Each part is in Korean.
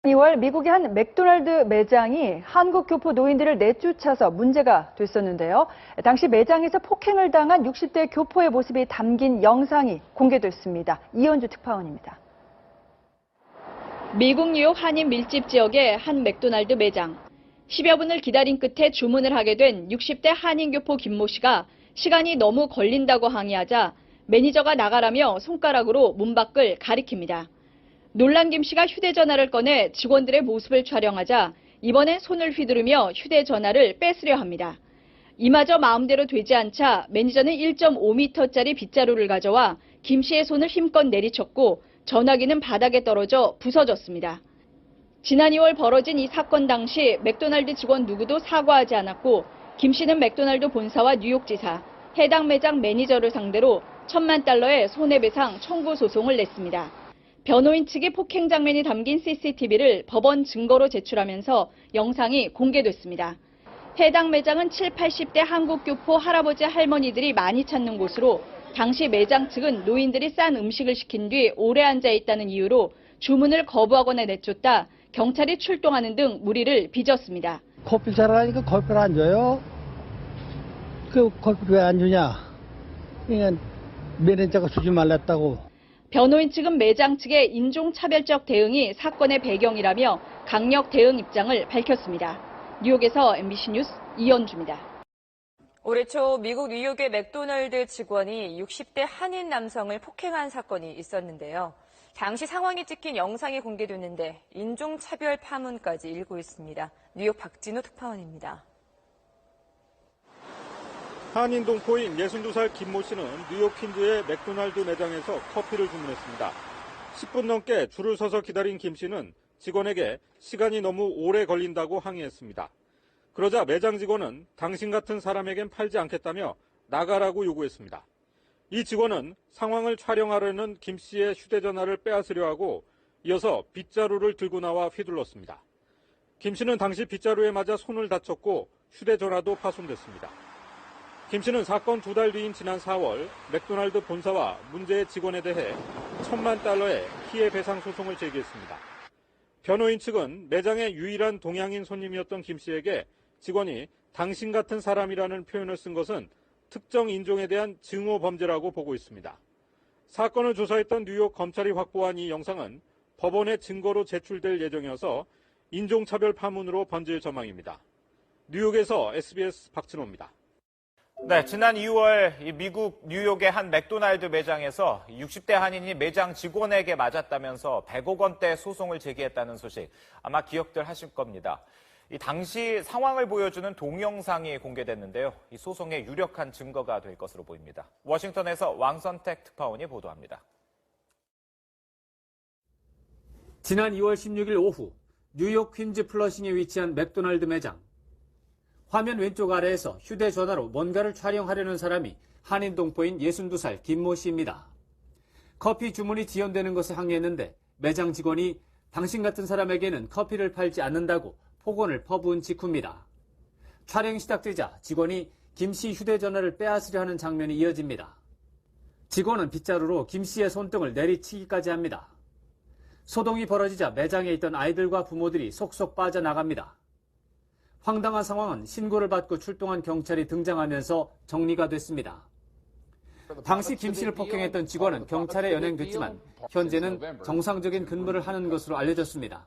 2월 미국의 한 맥도날드 매장이 한국 교포 노인들을 내쫓아서 문제가 됐었는데요. 당시 매장에서 폭행을 당한 60대 교포의 모습이 담긴 영상이 공개됐습니다. 이현주 특파원입니다. 미국 뉴욕 한인 밀집 지역의 한 맥도날드 매장. 10여 분을 기다린 끝에 주문을 하게 된 60대 한인 교포 김모 씨가 시간이 너무 걸린다고 항의하자 매니저가 나가라며 손가락으로 문 밖을 가리킵니다. 놀란 김 씨가 휴대전화를 꺼내 직원들의 모습을 촬영하자 이번엔 손을 휘두르며 휴대전화를 뺏으려 합니다. 이마저 마음대로 되지 않자 매니저는 1.5m짜리 빗자루를 가져와 김 씨의 손을 힘껏 내리쳤고 전화기는 바닥에 떨어져 부서졌습니다. 지난 2월 벌어진 이 사건 당시 맥도날드 직원 누구도 사과하지 않았고 김 씨는 맥도날드 본사와 뉴욕지사, 해당 매장 매니저를 상대로 $10,000,000의 손해배상 청구 소송을 냈습니다. 변호인 측이 폭행 장면이 담긴 CCTV를 법원 증거로 제출하면서 영상이 공개됐습니다. 해당 매장은 70, 80대 한국 교포 할아버지 할머니들이 많이 찾는 곳으로 당시 매장 측은 노인들이 싼 음식을 시킨 뒤 오래 앉아 있다는 이유로 주문을 거부하거나 내쫓다 경찰이 출동하는 등 무리를 빚었습니다. 커피 사라니까 커피를 안 줘요? 그 커피를 왜 안 주냐? 그러니까 매니저가 주지 말랬다고. 변호인 측은 매장 측의 인종차별적 대응이 사건의 배경이라며 강력 대응 입장을 밝혔습니다. 뉴욕에서 MBC 뉴스 이현주입니다. 올해 초 미국 뉴욕의 맥도날드 직원이 60대 한인 남성을 폭행한 사건이 있었는데요. 당시 상황이 찍힌 영상이 공개됐는데 인종차별 파문까지 일고 있습니다. 뉴욕 박진우 특파원입니다. 한인 동포인 62살 김모 씨는 뉴욕 퀸즈의 맥도날드 매장에서 커피를 주문했습니다. 10분 넘게 줄을 서서 기다린 김 씨는 직원에게 시간이 너무 오래 걸린다고 항의했습니다. 그러자 매장 직원은 당신 같은 사람에겐 팔지 않겠다며 나가라고 요구했습니다. 이 직원은 상황을 촬영하려는 김 씨의 휴대전화를 빼앗으려 하고 이어서 빗자루를 들고 나와 휘둘렀습니다. 김 씨는 당시 빗자루에 맞아 손을 다쳤고 휴대전화도 파손됐습니다. 김 씨는 사건 2달 뒤인 지난 4월 맥도날드 본사와 문제의 직원에 대해 $10,000,000의 피해 배상 소송을 제기했습니다. 변호인 측은 매장의 유일한 동양인 손님이었던 김 씨에게 직원이 당신 같은 사람이라는 표현을 쓴 것은 특정 인종에 대한 증오 범죄라고 보고 있습니다. 사건을 조사했던 뉴욕 검찰이 확보한 이 영상은 법원에 증거로 제출될 예정이어서 인종차별 파문으로 번질 전망입니다. 뉴욕에서 SBS 박진호입니다. 네, 지난 2월 미국 뉴욕의 한 맥도날드 매장에서 60대 한인이 매장 직원에게 맞았다면서 100억 원대 소송을 제기했다는 소식 아마 기억들 하실 겁니다. 이 당시 상황을 보여주는 동영상이 공개됐는데요. 이 소송의 유력한 증거가 될 것으로 보입니다. 워싱턴에서 왕선택 특파원이 보도합니다. 지난 2월 16일 오후 뉴욕 퀸즈 플러싱에 위치한 맥도날드 매장. 화면 왼쪽 아래에서 휴대전화로 뭔가를 촬영하려는 사람이 한인 동포인 62살 김모 씨입니다. 커피 주문이 지연되는 것을 항의했는데 매장 직원이 당신 같은 사람에게는 커피를 팔지 않는다고 폭언을 퍼부은 직후입니다. 촬영이 시작되자 직원이 김 씨 휴대전화를 빼앗으려 하는 장면이 이어집니다. 직원은 빗자루로 김 씨의 손등을 내리치기까지 합니다. 소동이 벌어지자 매장에 있던 아이들과 부모들이 속속 빠져나갑니다. 황당한 상황은 신고를 받고 출동한 경찰이 등장하면서 정리가 됐습니다. 당시 김 씨를 폭행했던 직원은 경찰에 연행됐지만 현재는 정상적인 근무를 하는 것으로 알려졌습니다.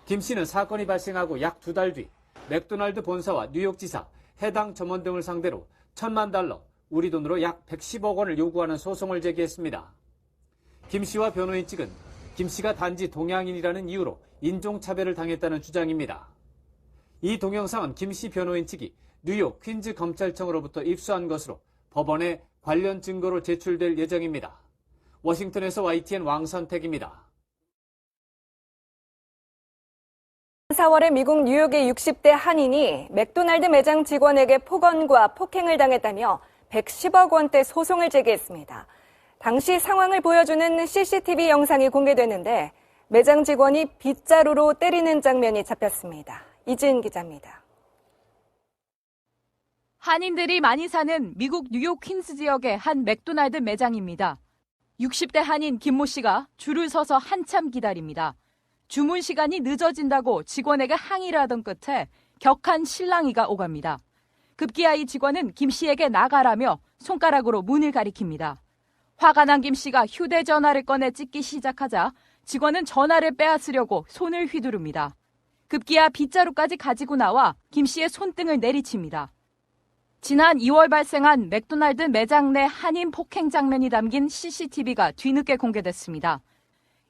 김 씨는 사건이 발생하고 약 2달 뒤 맥도날드 본사와 뉴욕지사, 해당 점원 등을 상대로 $10,000,000, 우리 돈으로 약 110억 원을 요구하는 소송을 제기했습니다. 김 씨와 변호인 측은 김 씨가 단지 동양인이라는 이유로 인종차별을 당했다는 주장입니다. 이 동영상은 김 씨 변호인 측이 뉴욕 퀸즈 검찰청으로부터 입수한 것으로 법원에 관련 증거로 제출될 예정입니다. 워싱턴에서 YTN 왕선택입니다. 4월에 미국 뉴욕의 60대 한인이 맥도날드 매장 직원에게 폭언과 폭행을 당했다며 110억 원대 소송을 제기했습니다. 당시 상황을 보여주는 CCTV 영상이 공개됐는데 매장 직원이 빗자루로 때리는 장면이 잡혔습니다. 이지은 기자입니다. 한인들이 많이 사는 미국 뉴욕 퀸스 지역의 한 맥도날드 매장입니다. 60대 한인 김모 씨가 줄을 서서 한참 기다립니다. 주문 시간이 늦어진다고 직원에게 항의를 하던 끝에 격한 실랑이가 오갑니다. 급기야 이 직원은 김 씨에게 나가라며 손가락으로 문을 가리킵니다. 화가 난 김 씨가 휴대전화를 꺼내 찍기 시작하자 직원은 전화를 빼앗으려고 손을 휘두릅니다. 급기야 빗자루까지 가지고 나와 김 씨의 손등을 내리칩니다. 지난 2월 발생한 맥도날드 매장 내 한인 폭행 장면이 담긴 CCTV가 뒤늦게 공개됐습니다.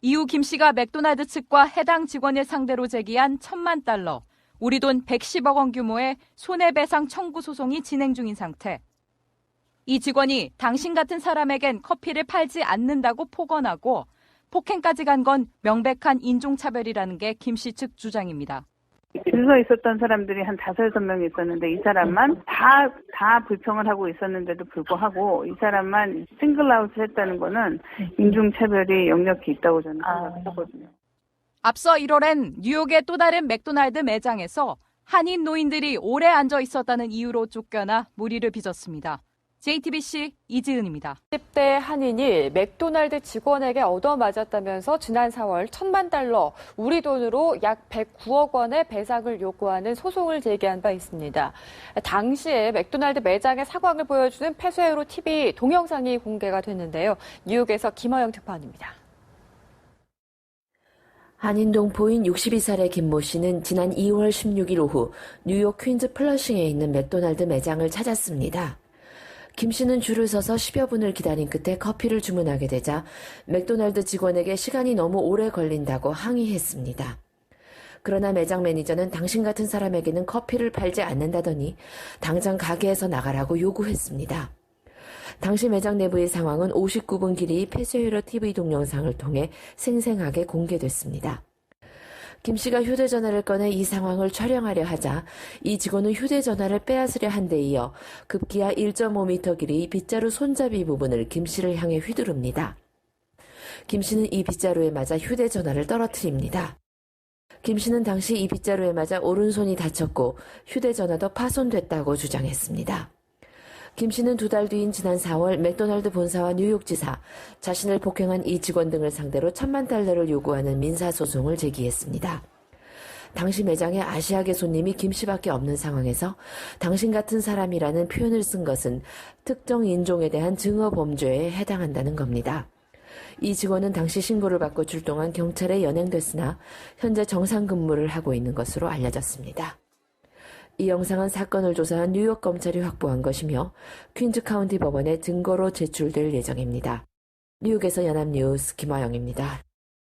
이후 김 씨가 맥도날드 측과 해당 직원을 상대로 제기한 $10,000,000, 우리 돈 110억 원 규모의 손해배상 청구 소송이 진행 중인 상태. 이 직원이 당신 같은 사람에겐 커피를 팔지 않는다고 폭언하고 폭행까지 간 건 명백한 인종차별이라는 게 김 씨 측 주장입니다. 줄 서 있었던 사람들이 한 5-6명 있었는데 이 사람만 다 불평을 하고 있었는데도 불구하고 이 사람만 싱글아웃을 했다는 거는 인종차별이 역력히 있다고 저는 생각하거든요. 앞서 1월엔 뉴욕의 또 다른 맥도날드 매장에서 한인 노인들이 오래 앉아 있었다는 이유로 쫓겨나 무리를 빚었습니다. JTBC 이지은입니다. 10대 한인이 맥도날드 직원에게 얻어맞았다면서 지난 4월 $10,000,000, 우리 돈으로 약 109억 원의 배상을 요구하는 소송을 제기한 바 있습니다. 당시에 맥도날드 매장의 상황을 보여주는 폐쇄회로 TV 동영상이 공개가 됐는데요. 뉴욕에서 김어영 특파원입니다. 한인동포인 62살의 김모 씨는 지난 2월 16일 오후 뉴욕 퀸즈 플러싱에 있는 맥도날드 매장을 찾았습니다. 김 씨는 줄을 서서 10여 분을 기다린 끝에 커피를 주문하게 되자 맥도날드 직원에게 시간이 너무 오래 걸린다고 항의했습니다. 그러나 매장 매니저는 당신 같은 사람에게는 커피를 팔지 않는다더니 당장 가게에서 나가라고 요구했습니다. 당시 매장 내부의 상황은 59분 길이의 폐쇄회로 TV 동영상을 통해 생생하게 공개됐습니다. 김 씨가 휴대전화를 꺼내 이 상황을 촬영하려 하자 이 직원은 휴대전화를 빼앗으려 한 데 이어 급기야 1.5m 길이의 빗자루 손잡이 부분을 김 씨를 향해 휘두릅니다. 김 씨는 이 빗자루에 맞아 휴대전화를 떨어뜨립니다. 김 씨는 당시 이 빗자루에 맞아 오른손이 다쳤고 휴대전화도 파손됐다고 주장했습니다. 김 씨는 2달 뒤인 지난 4월 맥도날드 본사와 뉴욕지사, 자신을 폭행한 이 직원 등을 상대로 $10,000,000를 요구하는 민사소송을 제기했습니다. 당시 매장에 아시아계 손님이 김 씨밖에 없는 상황에서 당신 같은 사람이라는 표현을 쓴 것은 특정 인종에 대한 증오 범죄에 해당한다는 겁니다. 이 직원은 당시 신고를 받고 출동한 경찰에 연행됐으나 현재 정상 근무를 하고 있는 것으로 알려졌습니다. 이 영상은 사건을 조사한 뉴욕 검찰이 확보한 것이며 퀸즈 카운티 법원에 증거로 제출될 예정입니다. 뉴욕에서 연합뉴스 김화영입니다.